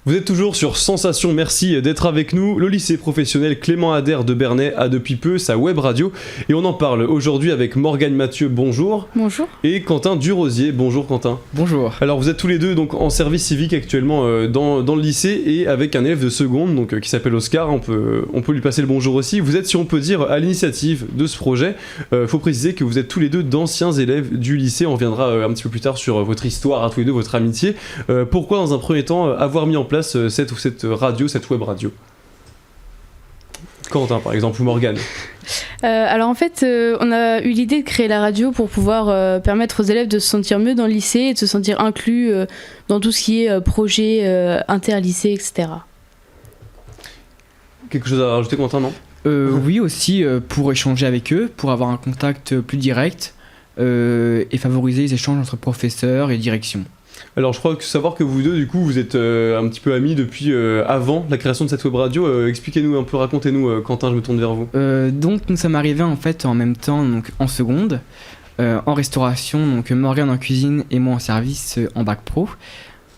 Vous êtes toujours sur Sensation, merci d'être avec nous. Le lycée professionnel Clément Ader de Bernay a depuis peu sa web radio et on en parle aujourd'hui avec Morgane Mathieu, bonjour. Bonjour. Et Quentin Durosier, bonjour Quentin. Bonjour. Alors vous êtes tous les deux donc en service civique actuellement dans le lycée et avec un élève de seconde donc, qui s'appelle Oscar, on peut lui passer le bonjour aussi. Vous êtes, si on peut dire, à l'initiative de ce projet. Faut préciser que vous êtes tous les deux d'anciens élèves du lycée, on reviendra un petit peu plus tard sur votre histoire à tous les deux, votre amitié. Pourquoi dans un premier temps avoir mis en place cette radio, cette web radio? Quentin par exemple, ou Morgane? Alors en fait, on a eu l'idée de créer la radio pour pouvoir permettre aux élèves de se sentir mieux dans le lycée et de se sentir inclus dans tout ce qui est projet inter-lycée, etc. Quelque chose à rajouter, Quentin, non? Oui, aussi pour échanger avec eux, pour avoir un contact plus direct et favoriser les échanges entre professeurs et direction. Alors je crois savoir que vous deux, du coup, vous êtes un petit peu amis depuis avant la création de cette web radio. Expliquez-nous un peu, racontez-nous, Quentin, je me tourne vers vous. Donc nous sommes arrivés en fait en même temps, donc en seconde, en restauration, donc Morgane en cuisine et moi en service en bac pro.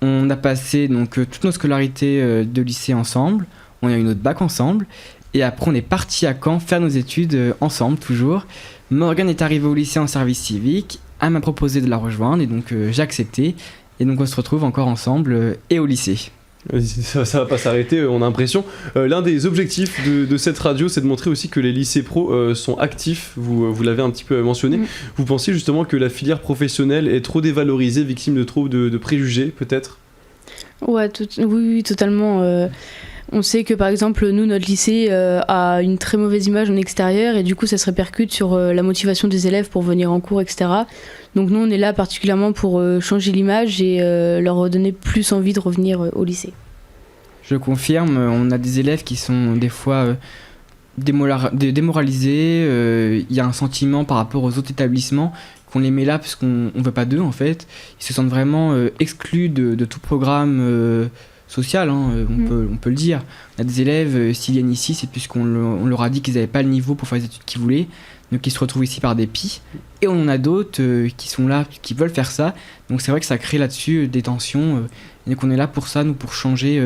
On a passé donc toutes nos scolarités de lycée ensemble, on a eu notre bac ensemble, et après on est parti à Caen faire nos études ensemble toujours. Morgane est arrivée au lycée en service civique, elle m'a proposé de la rejoindre et donc j'ai accepté. Et donc on se retrouve encore ensemble et au lycée. Ça va pas s'arrêter, on a l'impression. L'un des objectifs de cette radio, c'est de montrer aussi que les lycées pro sont actifs, vous l'avez un petit peu mentionné. Vous pensez justement que la filière professionnelle est trop dévalorisée, victime de trop de préjugés peut-être? Ouais, oui, totalement. On sait que par exemple, nous, notre lycée a une très mauvaise image en extérieur et du coup ça se répercute sur la motivation des élèves pour venir en cours, etc. Donc nous on est là particulièrement pour changer l'image et leur donner plus envie de revenir au lycée. Je confirme, on a des élèves qui sont des fois démoralisés, il y a un sentiment par rapport aux autres établissements qu'on les met là parce qu'on ne veut pas d'eux en fait. Ils se sentent vraiment exclus de tout programme social, on peut le dire. On a des élèves, s'ils viennent ici, c'est puisqu'on leur a dit qu'ils n'avaient pas le niveau pour faire les études qu'ils voulaient, donc ils se retrouvent ici par dépit. Et on en a d'autres qui sont là, qui veulent faire ça, donc c'est vrai que ça crée là-dessus des tensions, et donc on est là pour ça, nous, pour changer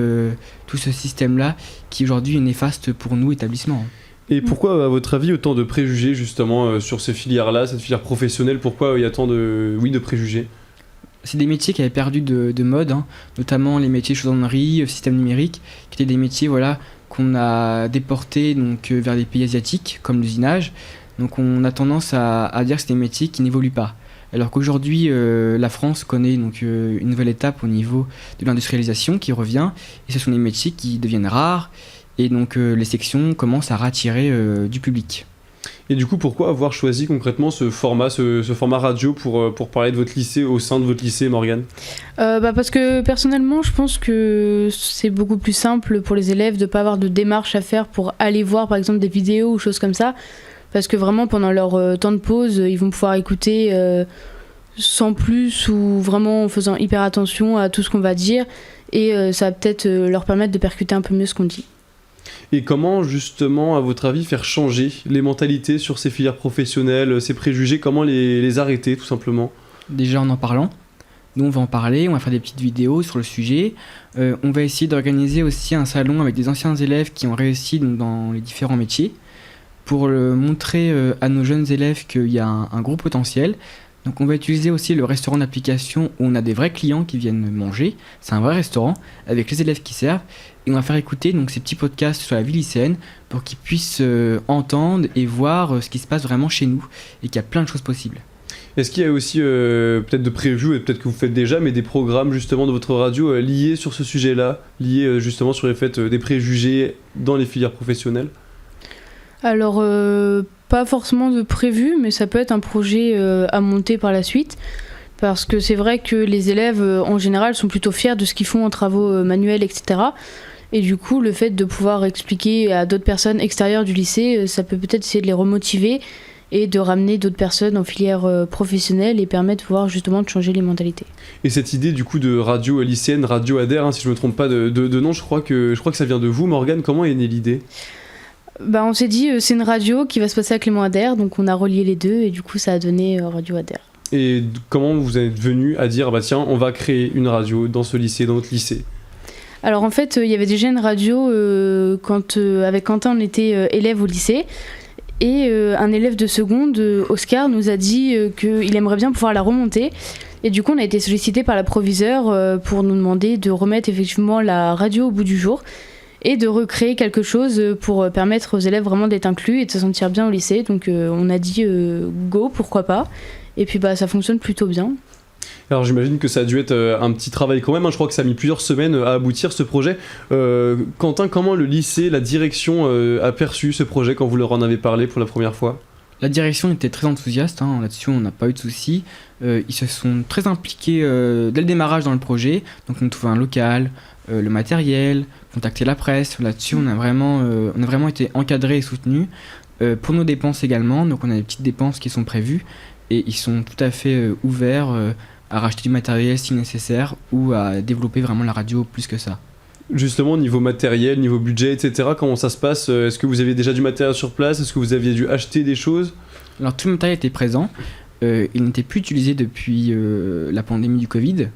tout ce système-là, qui aujourd'hui est néfaste pour nous, établissements. Et pourquoi, à votre avis, autant de préjugés justement sur ces filières-là, cette filière professionnelle? Pourquoi il y a tant de préjugés? C'est des métiers qui avaient perdu de mode, notamment les métiers chaudronnerie, système numérique, qui étaient des métiers qu'on a déportés donc, vers des pays asiatiques, comme l'usinage. Donc on a tendance à dire que c'est des métiers qui n'évoluent pas. Alors qu'aujourd'hui, la France connaît donc, une nouvelle étape au niveau de l'industrialisation qui revient, et ce sont des métiers qui deviennent rares, et donc les sections commencent à rattirer du public. Et du coup, pourquoi avoir choisi concrètement ce format radio pour parler de votre lycée, au sein de votre lycée, Morgane? Parce que personnellement, je pense que c'est beaucoup plus simple pour les élèves de ne pas avoir de démarche à faire pour aller voir par exemple des vidéos ou choses comme ça. Parce que vraiment, pendant leur temps de pause, ils vont pouvoir écouter sans plus ou vraiment en faisant hyper attention à tout ce qu'on va dire. Et ça va peut-être leur permettre de percuter un peu mieux ce qu'on dit. Et comment justement, à votre avis, faire changer les mentalités sur ces filières professionnelles, ces préjugés, comment les arrêter tout simplement? Déjà en parlant, nous on va en parler, on va faire des petites vidéos sur le sujet, on va essayer d'organiser aussi un salon avec des anciens élèves qui ont réussi donc, dans les différents métiers, pour montrer à nos jeunes élèves qu'il y a un gros potentiel. Donc on va utiliser aussi le restaurant d'application où on a des vrais clients qui viennent manger, c'est un vrai restaurant avec les élèves qui servent, et on va faire écouter donc, ces petits podcasts sur la vie lycéenne pour qu'ils puissent entendre et voir ce qui se passe vraiment chez nous et qu'il y a plein de choses possibles. Est-ce qu'il y a aussi peut-être de prévus, et peut-être que vous faites déjà, mais des programmes justement de votre radio liés sur ce sujet-là, liés justement sur les faits des préjugés dans les filières professionnelles? Alors, pas forcément de prévu, mais ça peut être un projet à monter par la suite. Parce que c'est vrai que les élèves, en général, sont plutôt fiers de ce qu'ils font en travaux manuels, etc. Et du coup, le fait de pouvoir expliquer à d'autres personnes extérieures du lycée, ça peut peut-être essayer de les remotiver et de ramener d'autres personnes en filière professionnelle et permettre de pouvoir justement de changer les mentalités. Et cette idée du coup de radio lycéenne, Radio Ader, si je me trompe pas de nom, je crois que ça vient de vous, Morgane. Comment est née l'idée? On s'est dit c'est une radio qui va se passer à Clément Ader, donc on a relié les deux et du coup ça a donné Radio Ader. Et comment vous êtes venu à dire tiens, on va créer une radio dans ce lycée, dans notre lycée? Alors en fait, il y avait déjà une radio quand avec Quentin on était élève au lycée. Et un élève de seconde, Oscar, nous a dit qu'il aimerait bien pouvoir la remonter. Et du coup, on a été sollicité par la proviseure pour nous demander de remettre effectivement la radio au bout du jour et de recréer quelque chose pour permettre aux élèves vraiment d'être inclus et de se sentir bien au lycée. Donc on a dit go, pourquoi pas. Et puis ça fonctionne plutôt bien. Alors j'imagine que ça a dû être un petit travail quand même, hein. Je crois que ça a mis plusieurs semaines à aboutir ce projet. Quentin, comment le lycée, la direction a perçu ce projet quand vous leur en avez parlé pour la première fois ? La direction était très enthousiaste, hein, là-dessus on n'a pas eu de soucis. Ils se sont très impliqués dès le démarrage dans le projet, donc on a trouvé un local, le matériel, contacté la presse. Là-dessus on a vraiment été encadrés et soutenus. Pour nos dépenses également, donc on a des petites dépenses qui sont prévues et ils sont tout à fait ouverts à racheter du matériel si nécessaire ou à développer vraiment la radio plus que ça. Justement, niveau matériel, niveau budget, etc., comment ça se passe ? Est-ce que vous aviez déjà du matériel sur place ? Est-ce que vous aviez dû acheter des choses ? Alors tout le matériel était présent, il n'était plus utilisé depuis la pandémie du Covid,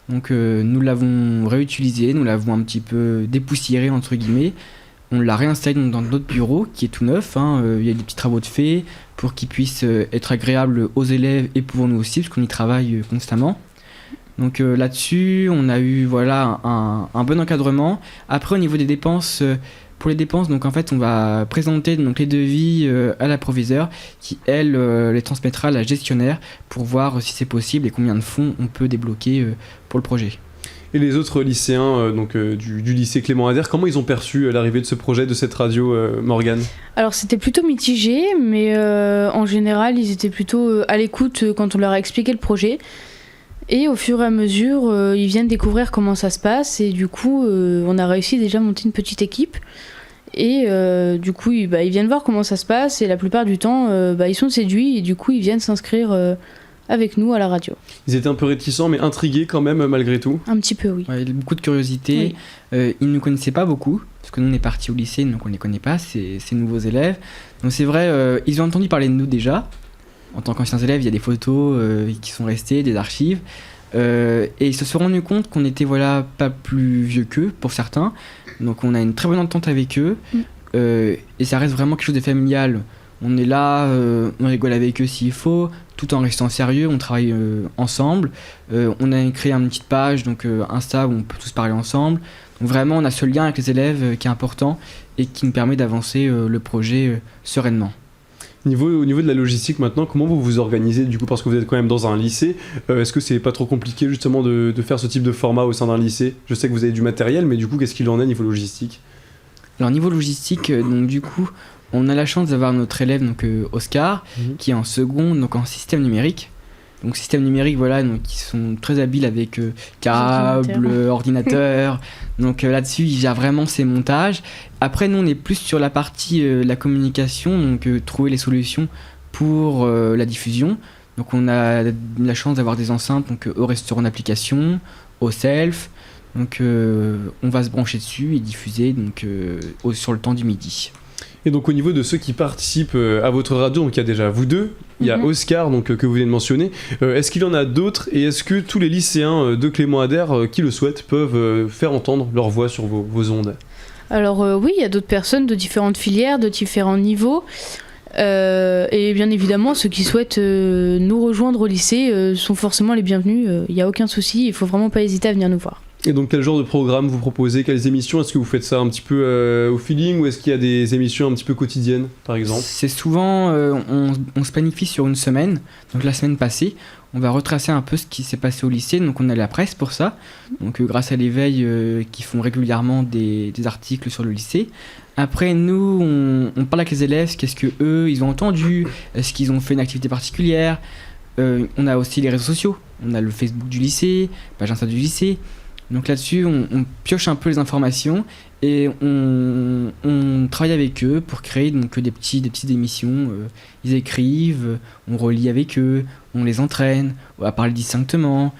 donc nous l'avons réutilisé, nous l'avons un petit peu dépoussiéré entre guillemets. On l'a réinstallé dans notre bureau qui est tout neuf, hein. Il y a des petits travaux de fait pour qu'il puisse être agréable aux élèves et pour nous aussi parce qu'on y travaille constamment. Donc là-dessus on a eu un bon encadrement. Après au niveau des dépenses, pour les dépenses, donc en fait on va présenter donc, les devis à la proviseure qui elle les transmettra à la gestionnaire pour voir si c'est possible et combien de fonds on peut débloquer pour le projet. Et les autres lycéens du lycée Clément Ader, comment ils ont perçu l'arrivée de ce projet, de cette radio, Morgane ? Alors c'était plutôt mitigé, mais en général ils étaient plutôt à l'écoute quand on leur a expliqué le projet. Et au fur et à mesure, ils viennent découvrir comment ça se passe et du coup on a réussi déjà à monter une petite équipe. Et du coup ils viennent voir comment ça se passe et la plupart du temps ils sont séduits et du coup ils viennent s'inscrire avec nous à la radio. Ils étaient un peu réticents mais intrigués quand même malgré tout. Un petit peu, oui. Ouais, il y a beaucoup de curiosité. Oui. Ils ne nous connaissaient pas beaucoup parce que nous on est partis au lycée donc on ne les connaît pas, ces nouveaux élèves. Donc c'est vrai, ils ont entendu parler de nous déjà. En tant qu'anciens élèves, il y a des photos qui sont restées, des archives. Et ils se sont rendus compte qu'on était pas plus vieux qu'eux pour certains. Donc on a une très bonne entente avec eux. Et ça reste vraiment quelque chose de familial. On est là, on rigole avec eux s'il faut, tout en restant sérieux, on travaille ensemble. On a créé une petite page, donc Insta, où on peut tous parler ensemble. Donc vraiment, on a ce lien avec les élèves qui est important et qui nous permet d'avancer le projet sereinement. Au niveau de la logistique maintenant, comment vous vous organisez du coup, parce que vous êtes quand même dans un lycée, est-ce que c'est pas trop compliqué justement de faire ce type de format au sein d'un lycée ? Je sais que vous avez du matériel, mais du coup, qu'est-ce qu'il en est niveau logistique ? Alors niveau logistique, donc du coup, on a la chance d'avoir notre élève donc Oscar, qui est en seconde, donc en système numérique. Donc système numérique, donc ils sont très habiles avec câbles, ordinateurs. Donc là-dessus, il gère vraiment ses montages. Après, nous, on est plus sur la partie la communication, donc trouver les solutions pour la diffusion. Donc on a la chance d'avoir des enceintes donc, au restaurant d'application, au self. Donc on va se brancher dessus et diffuser donc, sur le temps du midi. Et donc au niveau de ceux qui participent à votre radio, donc il y a déjà vous deux, il y a Oscar donc, que vous venez de mentionner, est-ce qu'il y en a d'autres et est-ce que tous les lycéens de Clément Ader qui le souhaitent peuvent faire entendre leur voix sur vos ondes ? Alors oui, il y a d'autres personnes de différentes filières, de différents niveaux. Et bien évidemment, ceux qui souhaitent nous rejoindre au lycée sont forcément les bienvenus. Il n'y a aucun souci, il ne faut vraiment pas hésiter à venir nous voir. Et donc quel genre de programme vous proposez, quelles émissions ? Est-ce que vous faites ça un petit peu au feeling ou est-ce qu'il y a des émissions un petit peu quotidiennes par exemple ? C'est souvent, on se planifie sur une semaine, donc la semaine passée, on va retracer un peu ce qui s'est passé au lycée, donc on a la presse pour ça, donc grâce à l'éveil qui font régulièrement des articles sur le lycée. Après nous, on parle avec les élèves, qu'est-ce que eux ils ont entendu, est-ce qu'ils ont fait une activité particulière. On a aussi les réseaux sociaux, on a le Facebook du lycée, page Insta du lycée. Donc là-dessus, on pioche un peu les informations et on travaille avec eux pour créer donc, des petites émissions. Ils écrivent, on relit avec eux, on les entraîne à parler distinctement,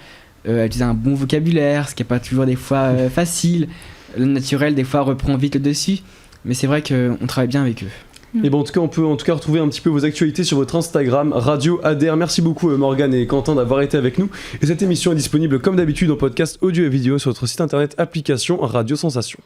à utiliser un bon vocabulaire, ce qui n'est pas toujours des fois facile. Le naturel, des fois, reprend vite le dessus. Mais c'est vrai qu'on travaille bien avec eux. Et bon, en tout cas, on peut retrouver un petit peu vos actualités sur votre Instagram, Radio ADR. Merci beaucoup Morgane et Quentin d'avoir été avec nous. Et cette émission est disponible comme d'habitude en podcast audio et vidéo sur notre site internet application Radio Sensation.